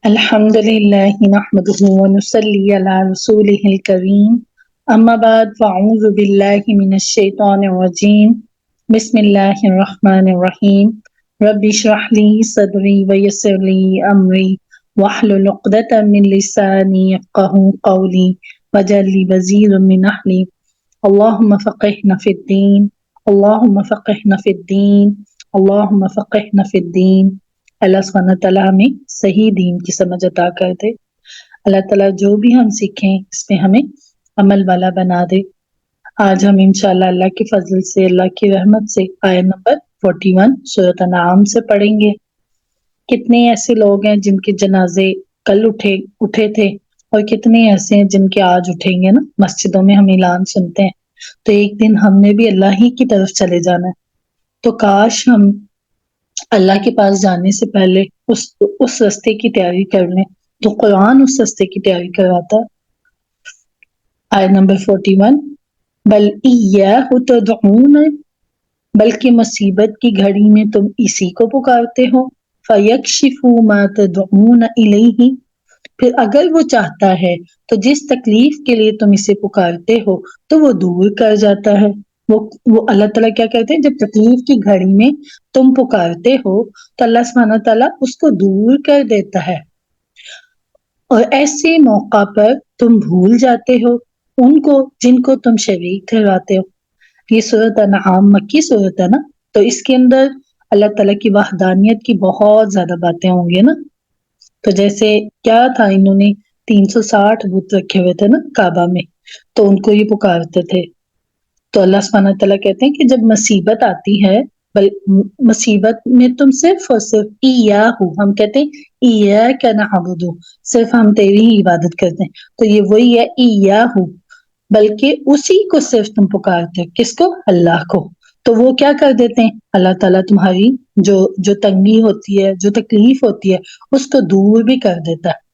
الحمد لله نحمده ونصلي على رسوله الكريم أما بعد فأعوذ بالله من الشيطان الرجيم بسم الله الرحمن الرحيم رب اشرح لي صدري ويسر لي أمري واحلل عقدة من لساني يفقهوا قولي واجعل لي وزيرا من أهلي اللهم فقهنا في الدين اللهم فقهنا في الدين اللهم فقهنا في الدين۔ اللہ سبحانہ تعالیٰ ہمیں صحیح دین کی سمجھ عطا کر دے۔ اللہ تعالیٰ جو بھی ہم سیکھیں اس میں ہمیں عمل والا بنا دے۔ آج ہم انشاءاللہ اللہ کے فضل سے، اللہ کی رحمت سے آیت نمبر 41 سورۃ انعام سے پڑھیں گے۔ کتنے ایسے لوگ ہیں جن کے جنازے کل اٹھے تھے اور کتنے ایسے ہیں جن کے آج اٹھیں گے نا، مسجدوں میں ہم اعلان سنتے ہیں۔ تو ایک دن ہم نے بھی اللہ ہی کی طرف چلے جانا ہے، تو کاش ہم اللہ کے پاس جانے سے پہلے اس راستے کی تیاری کر لیں، تو قرآن اس راستے کی تیاری کرواتا ہے۔ آیت نمبر 41 بل ایاہ تدعون، بلکہ مصیبت کی گھڑی میں تم اسی کو پکارتے ہو، فیکشف ما تدعون الیہ، پھر اگر وہ چاہتا ہے تو جس تکلیف کے لیے تم اسے پکارتے ہو تو وہ دور کر جاتا ہے۔ وہ اللہ تعالیٰ کیا کہتے ہیں، جب تکلیف کی گھڑی میں تم پکارتے ہو تو اللہ سبحانہ تعالیٰ اس کو دور کر دیتا ہے، اور ایسے موقع پر تم بھول جاتے ہو ان کو جن کو تم شریک ٹھہراتے ہو۔ یہ سورۃ انعام مکی سورۃ ہے نا، تو اس کے اندر اللہ تعالیٰ کی وحدانیت کی بہت زیادہ باتیں ہوں گی نا۔ تو جیسے کیا تھا، انہوں نے 360 بت رکھے ہوئے تھے نا کعبہ میں، تو ان کو یہ پکارتے تھے۔ تو اللہ سبحانہ تعالیٰ کہتے ہیں کہ جب مصیبت آتی ہے، مصیبت میں تم صرف اور صرف ایاہ، ہم کہتے ہیں ایاک نعبد، صرف ہم تیری ہی عبادت کرتے ہیں، تو یہ وہی ہے ایاہ، بلکہ اسی کو صرف تم پکارتے ہو، کس کو؟ اللہ کو۔ تو وہ کیا کر دیتے ہیں، اللہ تعالیٰ تمہاری جو تنگی ہوتی ہے، جو تکلیف ہوتی ہے، اس کو دور بھی کر دیتا ہے۔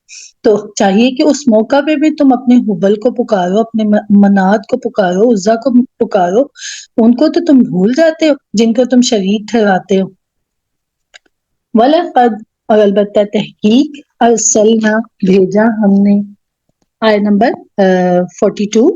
تو چاہیے کہ اس موقع پہ بھی تم اپنے حبل کو پکارو، اپنے منات کو پکارو، عزا کو پکارو، ان کو تو تم بھول جاتے ہو جن کو تم شریک ٹھہراتے ہو۔ وَلَقَدْ، اور البتہ تحقیق، ارسلنا، بھیجا ہم نے۔ آیت نمبر 42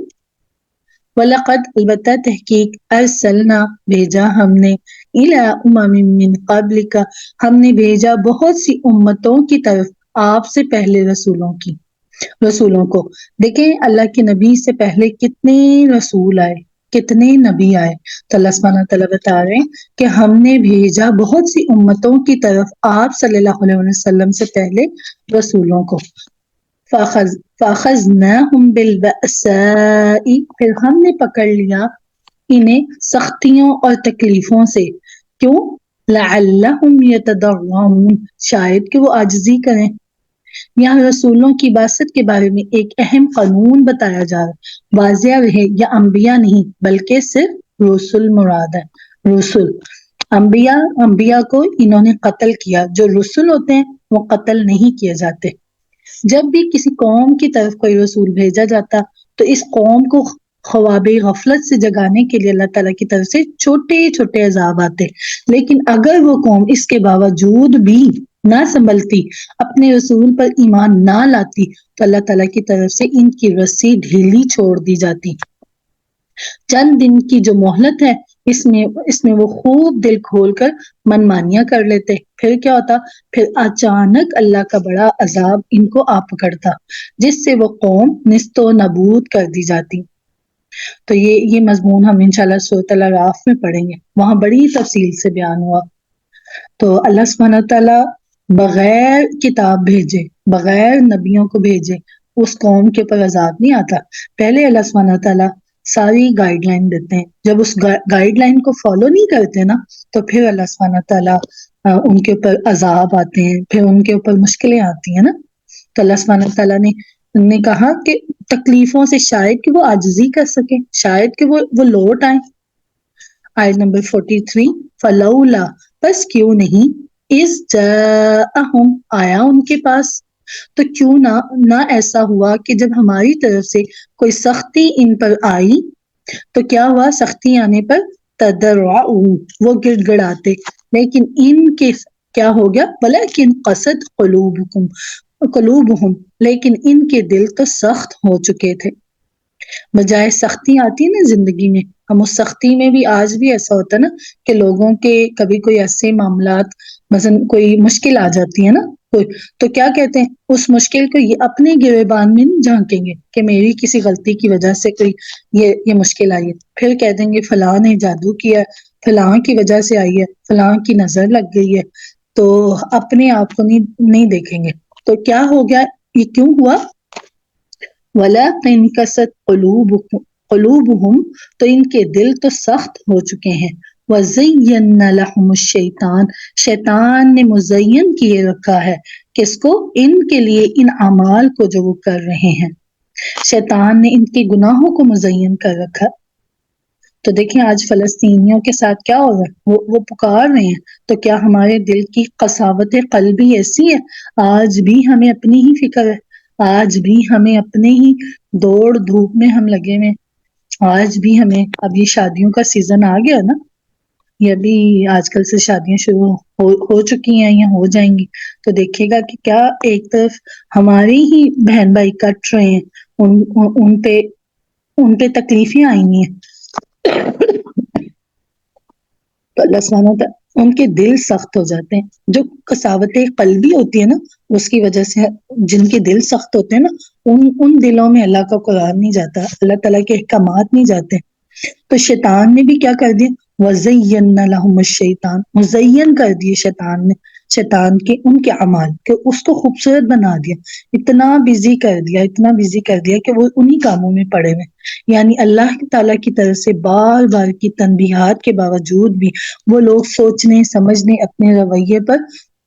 وَلَقَدْ، البتہ تحقیق، ارسلنا، بھیجا ہم نے، إِلَىٰ أُمَمٍ مِّن قَبْلِكَ، ہم نے بھیجا بہت سی امتوں کی طرف آپ سے پہلے رسولوں کو۔ دیکھیں اللہ کے نبی سے پہلے کتنے رسول آئے، کتنے نبی آئے، تو اللہ سبحانہ تعالیٰ بتا رہے ہیں کہ ہم نے بھیجا بہت سی امتوں کی طرف آپ صلی اللہ علیہ وسلم سے پہلے رسولوں کو۔ فَأَخَذْنَاهُمْ بِالْبَأْسَاءِ، پھر ہم نے پکڑ لیا انہیں سختیوں اور تکلیفوں سے۔ کیوں؟ لَعَلَّهُمْ يَتَضَرَّعُونَ، شاید کہ وہ عاجزی کریں۔ یہاں رسولوں کی بعثت کے بارے میں ایک اہم قانون بتایا جا رہا ہے، واضح رہے یہ انبیاء نہیں بلکہ صرف رسول مراد ہے۔ رسول، انبیاء کو انہوں نے قتل کیا، جو رسول ہوتے ہیں وہ قتل نہیں کیے جاتے۔ جب بھی کسی قوم کی طرف کوئی رسول بھیجا جاتا تو اس قوم کو خواب غفلت سے جگانے کے لیے اللہ تعالیٰ کی طرف سے چھوٹے چھوٹے عذاب آتے، لیکن اگر وہ قوم اس کے باوجود بھی نہ سنبھلتی، اپنے رسول پر ایمان نہ لاتی، تو اللہ تعالیٰ کی طرف سے ان کی رسی ڈھیلی چھوڑ دی جاتی۔ چند دن کی جو مہلت ہے، اس میں وہ خوب دل کھول کر من مانیاں کر لیتے، پھر کیا ہوتا؟ پھر اچانک اللہ کا بڑا عذاب ان کو آ پکڑتا، جس سے وہ قوم نیست و نابود کر دی جاتی۔ تو یہ مضمون ہم انشاءاللہ سورۃ الاعراف میں پڑھیں گے، وہاں بڑی تفصیل سے بیان ہوا۔ تو اللہ سبحانہ تعالیٰ بغیر کتاب بھیجے، بغیر نبیوں کو بھیجے اس قوم کے اوپر عذاب نہیں آتا۔ پہلے اللہ سبحانہ تعالیٰ ساری گائیڈ لائن دیتے ہیں، جب اس گائیڈ لائن کو فالو نہیں کرتے نا، تو پھر اللہ سبحانہ تعالیٰ ان کے اوپر عذاب آتے ہیں، پھر ان کے اوپر مشکلیں آتی ہیں نا۔ تو اللہ سبحانہ تعالیٰ نے کہا کہ تکلیفوں سے شاید کہ وہ عاجزی کر سکیں، شاید کہ وہ لوٹ آئیں۔ آیت نمبر 43 فلولا، بس کیوں نہیں، اذ جاءہم، آیا ان کے پاس، تو کیوں نہ ایسا ہوا کہ جب ہماری طرف سے کوئی سختی ان پر آئی تو کیا ہوا؟ سختی آنے پر تضرعوا، وہ گڑ گڑاتے، لیکن ان کے کیا ہو گیا؟ ولیکن قست قلوبکم، قلوبہم، لیکن ان کے دل تو سخت ہو چکے تھے۔ بجائے سختی آتی ہے نا زندگی میں، ہم اس سختی میں بھی آج بھی ایسا ہوتا ہے نا کہ لوگوں کے کبھی کوئی ایسے معاملات، مثلا کوئی مشکل آ جاتی ہے نا کوئی، تو کیا کہتے ہیں اس مشکل کو یہ اپنے گریبان میں نہیں جھانکیں گے کہ میری کسی غلطی کی وجہ سے کوئی یہ مشکل آئی ہے، پھر کہہ دیں گے فلاں نے جادو کیا، فلاں کی وجہ سے آئی ہے، فلاں کی نظر لگ گئی ہے، تو اپنے آپ کو نہیں دیکھیں گے۔ تو کیا ہو گیا، یہ کیوں ہوا؟ وَلَٰكِنْ قَسَتْ قُلُوبُهُمْ، تو ان کے دل تو سخت ہو چکے ہیں۔ وَزَيَّنَّ لَهُمُ الشَّيْطَانُ، شیطان نے مزین کیے رکھا ہے کس کو؟ ان کے لیے ان اعمال کو جو وہ کر رہے ہیں، شیطان نے ان کے گناہوں کو مزین کر رکھا۔ تو دیکھیں آج فلسطینیوں کے ساتھ کیا ہو رہا ہے، وہ پکار رہے ہیں، تو کیا ہمارے دل کی قساوت قلبی ایسی ہے؟ آج بھی ہمیں اپنی ہی فکر ہے، آج بھی ہمیں اپنے ہی دوڑ دھوپ میں ہم لگے ہوئے، آج بھی ہمیں، اب یہ شادیوں کا سیزن آ گیا نا، یہ ابھی آج کل سے شادیاں شروع ہو چکی ہیں یا ہو جائیں گی، تو دیکھے گا کہ کیا ایک طرف ہماری ہی بہن بھائی کٹ رہے ہیں، ان پہ تکلیفیں آئی ہیں، تو اللہ سبحانہ تعالیٰ ان کے دل سخت ہو جاتے ہیں، جو قساوت قلبی ہوتی ہے نا اس کی وجہ سے، جن کے دل سخت ہوتے ہیں نا ان دلوں میں اللہ کا قرآن نہیں جاتا، اللہ تعالیٰ کے احکامات نہیں جاتے۔ تو شیطان نے بھی کیا کر دیا، وَزَيَّنَّ لَهُمُ الشَّيْطَانُ، مزین کر دیے شیطان کے ان کے اعمال، کہ اس کو خوبصورت بنا دیا، اتنا بزی کر دیا کہ وہ انہی کاموں میں پڑے ہوئے، یعنی اللہ تعالیٰ کی طرف سے بار بار کی تنبیہات کے باوجود بھی وہ لوگ سوچنے سمجھنے اپنے رویے پر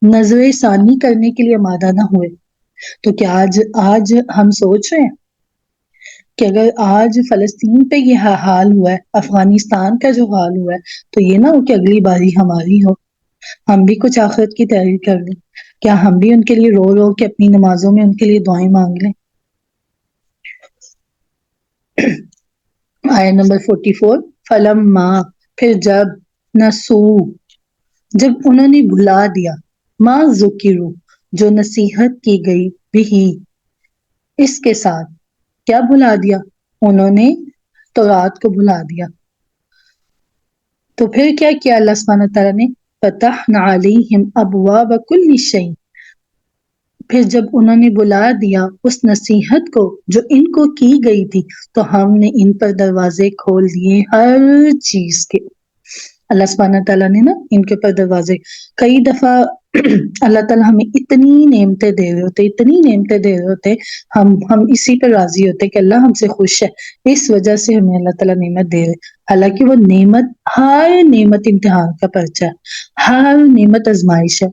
نظر ثانی کرنے کے لیے آمادہ نہ ہوئے۔ تو کیا آج ہم سوچ رہے ہیں کہ اگر آج فلسطین پہ یہ حال ہوا ہے، افغانستان کا جو حال ہوا ہے، تو یہ نہ ہو کہ اگلی باری ہماری ہو، ہم بھی کچھ آخرت کی تیاری کر لیں، کیا ہم بھی ان کے لیے رو رو کے اپنی نمازوں میں ان کے لیے دعائیں مانگ لیں؟ آیت نمبر 44، فَلَمَّا، پھر جب انہوں نے بھلا دیا، ما ذکروا، جو نصیحت کی گئی، بھی، اس کے ساتھ، کیا بھلا دیا؟ انہوں نے تورات کو بھلا دیا، تو پھر کیا کیا اللہ سبحانہ تعالیٰ نے؟ فتحنا علیہم ابواب کل شیء، پھر جب انہوں نے بلا دیا اس نصیحت کو جو ان کو کی گئی تھی، تو ہم نے ان پر دروازے کھول دیے ہر چیز کے۔ اللہ سبحانہ تعالیٰ نے نا ان کے اوپر دروازے، کئی دفعہ اللہ تعالیٰ ہمیں اتنی نعمتیں دے رہے ہوتے، ہم اسی پہ راضی ہوتے کہ اللہ ہم سے خوش ہے، اس وجہ سے ہمیں اللہ تعالیٰ نعمت دے رہے، حالانکہ وہ نعمت، ہر نعمت امتحان کا پرچہ ہے، ہر نعمت آزمائش ہے۔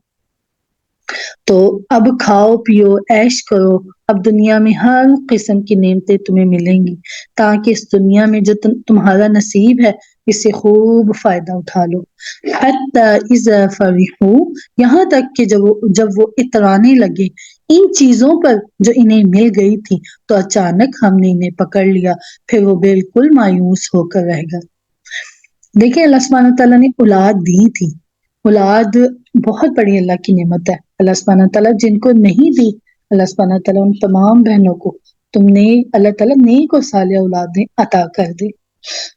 تو اب کھاؤ پیو عیش کرو، اب دنیا میں ہر قسم کی نعمتیں تمہیں ملیں گی، تاکہ اس دنیا میں جو تمہارا نصیب ہے اس سے خوب فائدہ اٹھا لو۔ حتی اذا فرحوا، یہاں تک کہ جب وہ اترانے لگے ان چیزوں پر جو انہیں مل گئی تھی، تو اچانک ہم نے انہیں پکڑ لیا، پھر وہ بالکل مایوس ہو کر رہ گئے۔ دیکھیں اللہ سبحانہ تعالیٰ نے اولاد دی تھی، اولاد بہت بڑی اللہ کی نعمت ہے، اللہ سبحانہ تعالیٰ جن کو نہیں دی، اللہ سبحانہ تعالیٰ ان تمام بہنوں کو اللہ تعالیٰ نیک اور صالح اولادیں عطا کر دے۔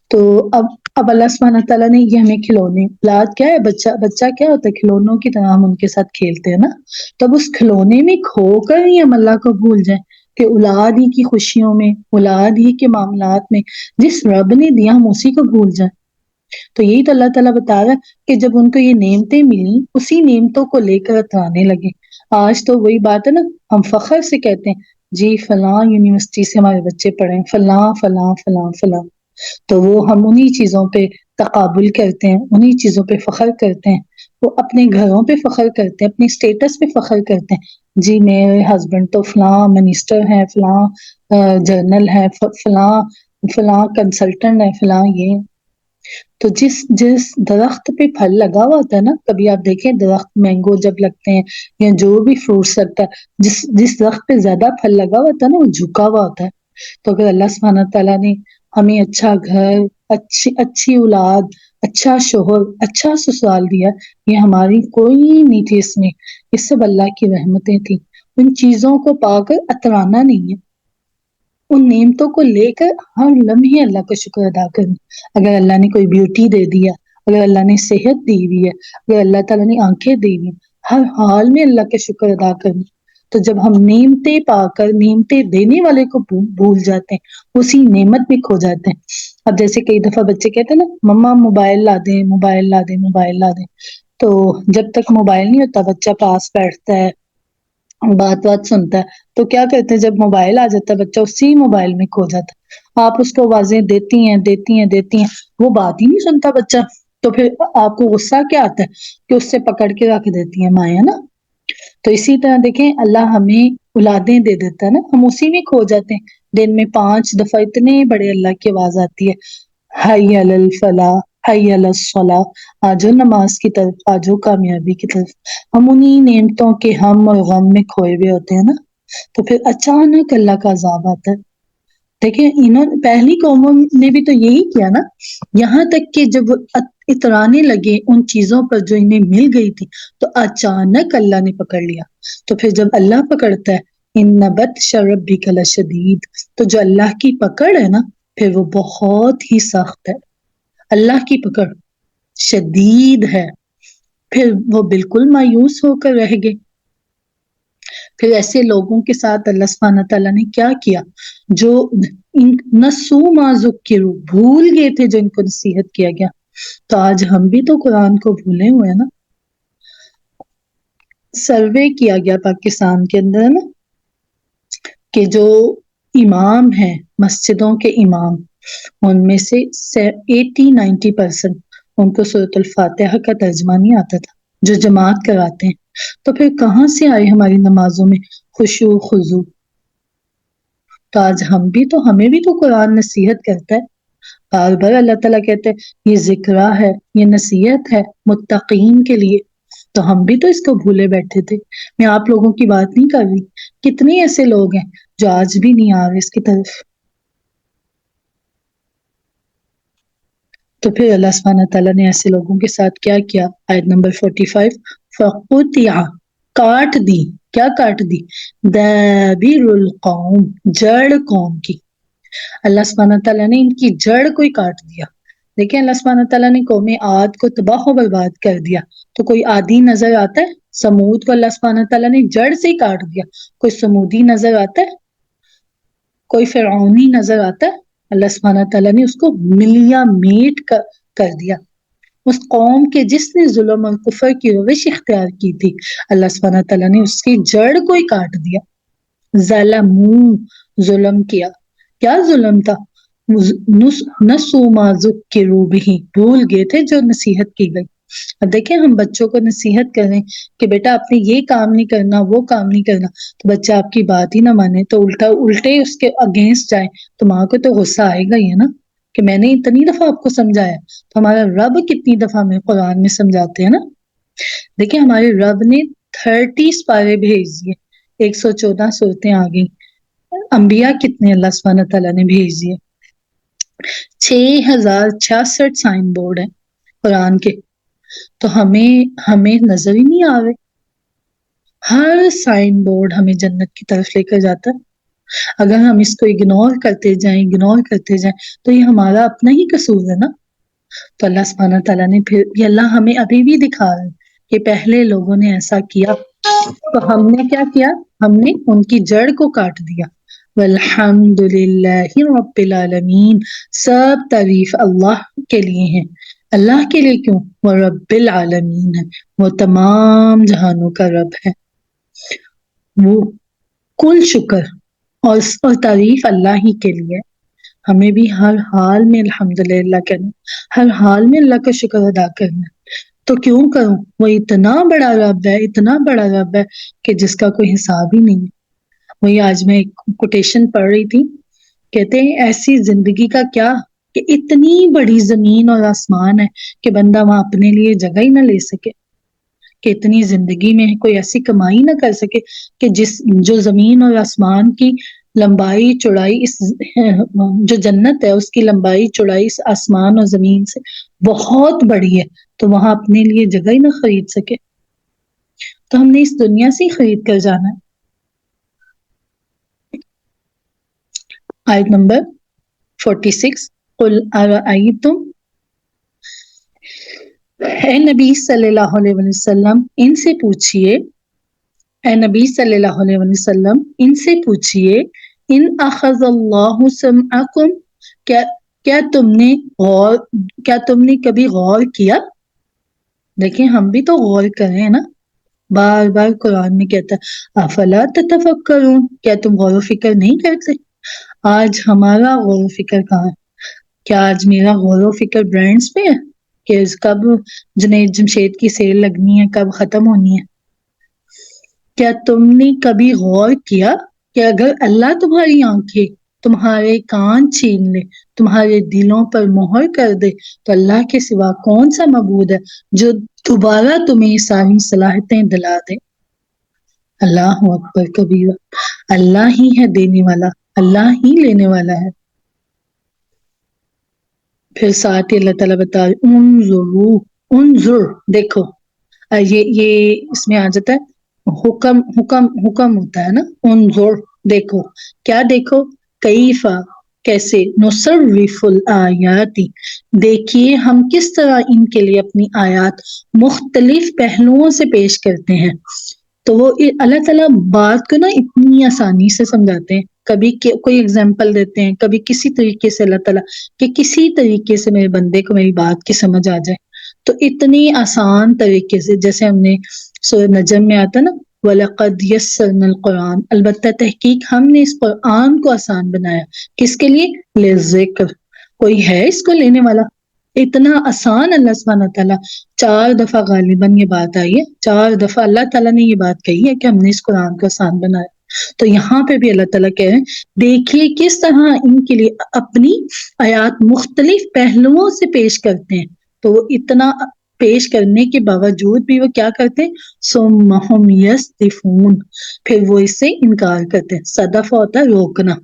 تو اب اللہ سبحانہ تعالیٰ نے یہ ہمیں کھلونے، اولاد کیا ہے، بچہ کیا ہوتا ہے، کھلونوں کی طرح ہم ان کے ساتھ کھیلتے ہیں نا، تو اب اس کھلونے میں کھو کر ہی ہم اللہ کو بھول جائیں کہ اولاد ہی کی خوشیوں میں، اولاد ہی کے معاملات میں جس رب نے دیا ہم اسی کو بھول جائیں۔ تو یہی تو اللہ تعالیٰ بتا رہا ہے کہ جب ان کو یہ نعمتیں ملی، اسی نعمتوں کو لے کر اترانے لگے۔ آج تو وہی بات ہے نا، ہم فخر سے کہتے ہیں جی فلاں یونیورسٹی سے ہمارے بچے پڑھے، فلاں فلاں فلاں فلاں، تو وہ ہم انہی چیزوں پہ تقابل کرتے ہیں، انہی چیزوں پہ فخر کرتے ہیں، وہ اپنے گھروں پہ فخر کرتے ہیں، اپنی سٹیٹس پہ فخر کرتے ہیں، جی میرے ہسبینڈ تو فلاں منسٹر ہیں، فلاں جرنل ہے، فلاں کنسلٹنٹ ہے، فلاں یہ۔ تو جس درخت پہ پھل لگا ہوا ہوتا ہے نا، کبھی آپ دیکھیں درخت مینگو جب لگتے ہیں یا جو بھی فروٹس لگتا ہے، جس درخت پہ زیادہ پھل لگا ہوا ہوتا ہے نا وہ جھکا ہوا ہوتا ہے۔ تو اگر اللہ سبحانہ تعالیٰ نے ہمیں اچھا گھر، اچھی اولاد، اچھا شوہر، اچھا سسرال دیا، یہ ہماری کوئی نہیں تھی اس میں، یہ سب اللہ کی رحمتیں تھیں۔ ان چیزوں کو پا کر اترانا نہیں ہے، ان نعمتوں کو لے کر ہر لمحے اللہ کا شکر ادا کرنا۔ اگر اللہ نے کوئی بیوٹی دے دیا، اگر اللہ نے صحت دی ہوئی ہے، اگر اللہ تعالیٰ نے آنکھیں دی ہوئی، ہر حال میں اللہ کا شکر ادا کرنا۔ تو جب ہم نعمتیں پا کر نعمتیں دینے والے کو بھول جاتے ہیں، اسی نعمت میں کھو جاتے ہیں۔ اب جیسے کئی دفعہ بچے کہتے ہیں نا، مما موبائل لا دیں، موبائل لا دیں، موبائل لا دیں، تو جب تک موبائل نہیں ہوتا بچہ پاس بیٹھتا ہے، بات سنتا ہے، تو کیا کرتے ہیں جب موبائل آ جاتا ہے بچہ اسی موبائل میں کھو جاتا ہے۔ آپ اس کو آوازیں دیتی ہیں، وہ بات ہی نہیں سنتا بچہ، تو پھر آپ کو غصہ کیا آتا ہے کہ اس سے پکڑ کے رکھ دیتی ہیں مائیں، ہے نا۔ تو اسی طرح دیکھیں اللہ ہمیں اولادیں دے دیتا ہے نا، ہم اسی میں کھو جاتے ہیں۔ دن میں 5 دفعہ اتنے بڑے اللہ کی آواز آتی ہے، حی علی الفلاح، حی علی الصلاح، آجو نماز کی طرف، آجو کامیابی کی طرف۔ ہم انہی نعمتوں کے ہم اور غم میں کھوئے ہوئے ہوتے ہیں نا، تو پھر اچانک اللہ کا عذاب آتا ہے۔ دیکھیں پہلی قوموں نے بھی تو یہی کیا نا، یہاں تک کہ جب اترانے لگے ان چیزوں پر جو انہیں مل گئی تھی تو اچانک اللہ نے پکڑ لیا۔ تو پھر جب اللہ پکڑتا ہے، ان بطش ربک لشدید، تو جو اللہ کی پکڑ ہے نا پھر وہ بہت ہی سخت ہے۔ اللہ کی پکڑ شدید ہے، پھر وہ بالکل مایوس ہو کر رہ گئے۔ پھر ایسے لوگوں کے ساتھ اللہ سبحانہ تعالیٰ نے کیا کیا، جو نسو ما ذکروا، بھول گئے تھے جو ان کو نصیحت کیا گیا۔ تو آج ہم بھی تو قرآن کو بھولے ہوئے ہیں نا۔ سروے کیا گیا پاکستان کے اندر نا کہ جو امام ہیں مسجدوں کے امام، ان میں سے 80-90% ان کو سورۃ الفاتحہ کا ترجمہ نہیں آتا تھا جو جماعت کراتے ہیں۔ تو پھر کہاں سے آئے ہماری نمازوں میں خشوع خضوع؟ تو آج ہمیں بھی تو قرآن نصیحت کرتا ہے، بار بار اللہ تعالیٰ کہتے ہیں یہ ذکرہ ہے، یہ نصیحت ہے متقین کے لیے، تو ہم بھی تو اس کو بھولے بیٹھے تھے۔ میں آپ لوگوں کی بات نہیں کر رہی، کتنے ایسے لوگ ہیں جو آج بھی نہیں آ رہے اس کی طرف۔ تو پھر اللہ سبحانہ تعالیٰ نے ایسے لوگوں کے ساتھ کیا کیا؟ آیت نمبر 45، فَقُطِعَ، کاٹ دی، کیا کاٹ دی؟ دابر القوم، جڑ قوم کی۔ اللہ سبحانہ تعالیٰ نے ان کی جڑ کو ہی کاٹ دیا۔ دیکھیں اللہ سبحانہ تعالیٰ نے قوم عاد کو تباہ و برباد کر دیا، تو کوئی عادی نظر آتا ہے؟ سمود کو اللہ سبحانہ تعالیٰ نے جڑ سے ہی کاٹ دیا، کوئی سمودی نظر آتا ہے؟ کوئی فرعونی نظر آتا ہے؟ اللہ سبحانہ تعالیٰ نے اس کو ملیا میٹ کر دیا۔ اس قوم کے جس نے ظلم اور کفر کی روش اختیار کی تھی، اللہ سبحانہ تعالیٰ نے اس کی جڑ کو ہی کاٹ دیا۔ ظلموا، ظلم کیا، کیا ظلم تھا؟ نسوا ما ذکروا بہ، بھول گئے تھے جو نصیحت کی گئی۔ اب دیکھیں ہم بچوں کو نصیحت کریں کہ بیٹا آپ نے یہ کام نہیں کرنا، وہ کام نہیں کرنا، تو بچہ آپ کی بات ہی نہ مانے تو الٹے اس کے اگینسٹ جائے، تو ماں کو تو غصہ آئے گا ہی ہے نا کہ میں نے اتنی دفعہ آپ کو سمجھایا۔ تو ہمارا رب کتنی دفعہ ہمیں قرآن میں سمجھاتے ہیں نا۔ دیکھیں ہمارے رب نے 30 پارے بھیج دیے، 114 صورتیں آ گئی۔ انبیاء کتنے اللہ سبحانہ تعالیٰ نے بھیج دیے؟ 6066 سائن بورڈ ہیں قرآن کے، تو ہمیں نظر ہی نہیں آ رہے۔ ہر سائن بورڈ ہمیں جنت کی طرف لے کر جاتا ہے۔ اگر ہم اس کو اگنور کرتے جائیں تو یہ ہمارا اپنا ہی قصور ہے نا۔ تو اللہ سبحانہ تعالیٰ نے پھر یہ اللہ ہمیں ابھی بھی دکھا رہا ہے کہ پہلے لوگوں نے ایسا کیا، تو ہم نے کیا کیا؟ ہم نے ان کی جڑ کو کاٹ دیا۔ والحمد للہ رب العالمین، سب تعریف اللہ کے لیے ہیں۔ اللہ کے لیے کیوں؟ وہ رب العالمین ہے، وہ تمام جہانوں کا رب ہے۔ وہ کل شکر اور تعریف اللہ ہی کے لیے۔ ہمیں بھی ہر حال میں الحمدللہ کہنا، ہر حال میں اللہ کا شکر ادا کرنا۔ تو کیوں کروں؟ وہ اتنا بڑا رب ہے، اتنا بڑا رب ہے کہ جس کا کوئی حساب ہی نہیں ہے۔ وہی آج میں ایک کوٹیشن پڑھ رہی تھی، کہتے ہیں ایسی زندگی کا کیا کہ اتنی بڑی زمین اور آسمان ہے کہ بندہ وہاں اپنے لیے جگہ ہی نہ لے سکے، کہ اتنی زندگی میں کوئی ایسی کمائی نہ کر سکے کہ جو زمین اور آسمان کی لمبائی چوڑائی، جو جنت ہے اس کی لمبائی چوڑائی اس آسمان اور زمین سے بہت بڑی ہے، تو وہاں اپنے لیے جگہ ہی نہ خرید سکے۔ تو ہم نے اس دنیا سے ہی خرید کر جانا ہے۔ آیت نمبر 46. قل ارأیتم، اے نبی صلی اللہ علیہ وسلم ان سے پوچھئے، اے نبی صلی اللہ علیہ وسلم ان سے پوچھئے، ان اخذ اللہ سمعکم، کیا کیا تم نے کبھی غور کیا؟ دیکھیں ہم بھی تو غور کریں ہیں نا، بار بار قرآن میں کہتا ہے افلا تتفکرون، کیا تم غور و فکر نہیں کرتے؟ آج ہمارا غور و فکر کہاں ہے؟ کیا آج میرا غور و فکر برانڈز پہ ہے کہ کب جنید جمشید کی سیل لگنی ہے، کب ختم ہونی ہے؟ کیا تم نے کبھی غور کیا کہ اگر اللہ تمہاری آنکھیں، تمہارے کان چھین لے، تمہارے دلوں پر مہر کر دے، تو اللہ کے سوا کون سا معبود ہے جو دوبارہ تمہیں ساری صلاحیتیں دلا دے؟ اللہ اکبر کبیرہ، اللہ ہی ہے دینے والا، اللہ ہی لینے والا ہے۔ پھر ساتھ ہی اللہ تعالیٰ بتا رہے انظروا، انظر دیکھو، یہ اس میں آ جاتا ہے حکم، حکم ہوتا ہے نا، انظر دیکھو، کیا دیکھو؟ کیفا کیسے، نصرف الآیات دیکھیے ہم کس طرح ان کے لیے اپنی آیات مختلف پہلوؤں سے پیش کرتے ہیں۔ تو وہ اللہ تعالیٰ بات کو نا اتنی آسانی سے سمجھاتے ہیں، کبھی کوئی اگزامپل دیتے ہیں، کبھی کسی طریقے سے اللہ تعالیٰ کہ کسی طریقے سے میرے بندے کو میری بات کی سمجھ آ جائے، تو اتنی آسان طریقے سے، جیسے ہم نے سورہ نجم میں آتا نا وَلَقَدْ يَسَّرْنَا الْقُرْآنَ، البتہ تحقیق ہم نے اس قرآن کو آسان بنایا، کس کے لیے؟ لِلذِّکر، کوئی ہے اس کو لینے والا؟ اتنا آسان اللہ سبحانہ تعالیٰ، 4 دفعہ غالباً یہ بات آئی ہے، 4 دفعہ اللہ تعالیٰ نے یہ بات کہی ہے کہ ہم نے اس قرآن کو آسان بنایا۔ تو یہاں پہ بھی اللہ تعالیٰ کہہ رہے ہیں دیکھیے کس طرح ان کے لیے اپنی آیات مختلف پہلوؤں سے پیش کرتے ہیں، تو وہ اتنا پیش کرنے کے باوجود بھی وہ کیا کرتے ہیں؟ ثم ہم یصدفون، پھر وہ اس سے انکار کرتے ہیں۔ صدف ہوتا ہے روکنا۔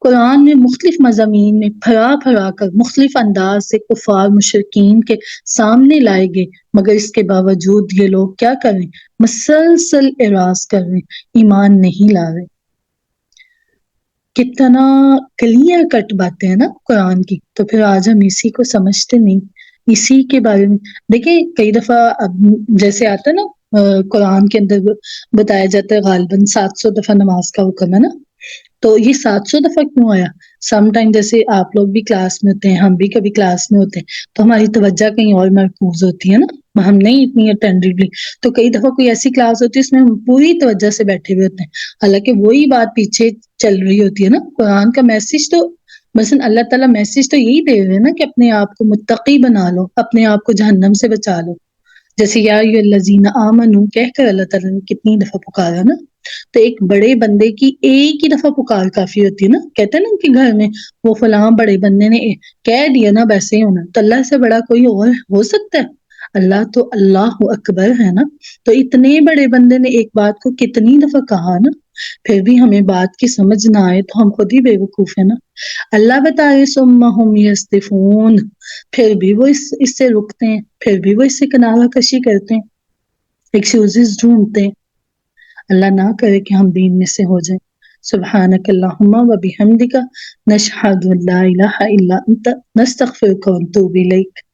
قرآن میں مختلف مضامین میں پھرا پھرا کر مختلف انداز سے کفار مشرکین کے سامنے لائے گئے، مگر اس کے باوجود یہ لوگ کیا کر رہے ہیں؟ مسلسل اعراض کر رہے ہیں، ایمان نہیں لا رہے۔ کتنا کلیئر کٹ باتیں ہیں نا قرآن کی، تو پھر آج ہم اسی کو سمجھتے نہیں، اسی کے بارے میں دیکھیں کئی دفعہ جیسے آتا ہے نا قرآن کے اندر بتایا جاتا ہے غالباً 700 دفعہ نماز کا حکم ہے نا، تو یہ 700 دفعہ کیوں آیا؟ سم ٹائم جیسے آپ لوگ بھی کلاس میں ہوتے ہیں، ہم بھی کبھی کلاس میں ہوتے ہیں، تو ہماری توجہ کہیں اور مرکوز ہوتی ہے نا، ہم نہیں اتنی اٹینٹیولی، تو کئی دفعہ کوئی ایسی کلاس ہوتی ہے اس میں ہم پوری توجہ سے بیٹھے ہوئے ہوتے ہیں، حالانکہ وہی بات پیچھے چل رہی ہوتی ہے نا۔ قرآن کا میسج تو مثلا اللہ تعالیٰ میسج تو یہی دے رہے ہیں نا کہ اپنے آپ کو متقی بنا لو، اپنے آپ کو جہنم سے بچا لو، جیسے یا ایھا الذین آمنوا کہہ کر اللہ تعالیٰ نے کتنی دفعہ پکارا نا، تو ایک بڑے بندے کی ایک ہی دفعہ پکار کافی ہوتی ہے نا، کہتے ہیں نا کہ گھر میں وہ فلاں بڑے بندے نے کہہ دیا نا ویسے ہی ہونا، تو اللہ سے بڑا کوئی اور ہو سکتا ہے؟ اللہ تو اللہ اکبر ہے نا، تو اتنے بڑے بندے نے ایک بات کو کتنی دفعہ کہا نا، پھر بھی ہمیں بات کی سمجھ نہ آئے تو ہم خود ہی بے وقوف ہے نا۔ اللہ بتائے ثم ہم یصدفون، پھر بھی وہ اس سے رکتے ہیں، پھر بھی وہ اس سے کنارہ کشی کرتے ہیں، ایکسکیوزز ڈھونڈتے ہیں۔ اللہ نہ کرے کہ ہم دین میں سے ہو جائیں۔ سبحانک اللہم و بحمدک، نشہد ان لا الہ الا انت، نستغفرک و نتوب الیک۔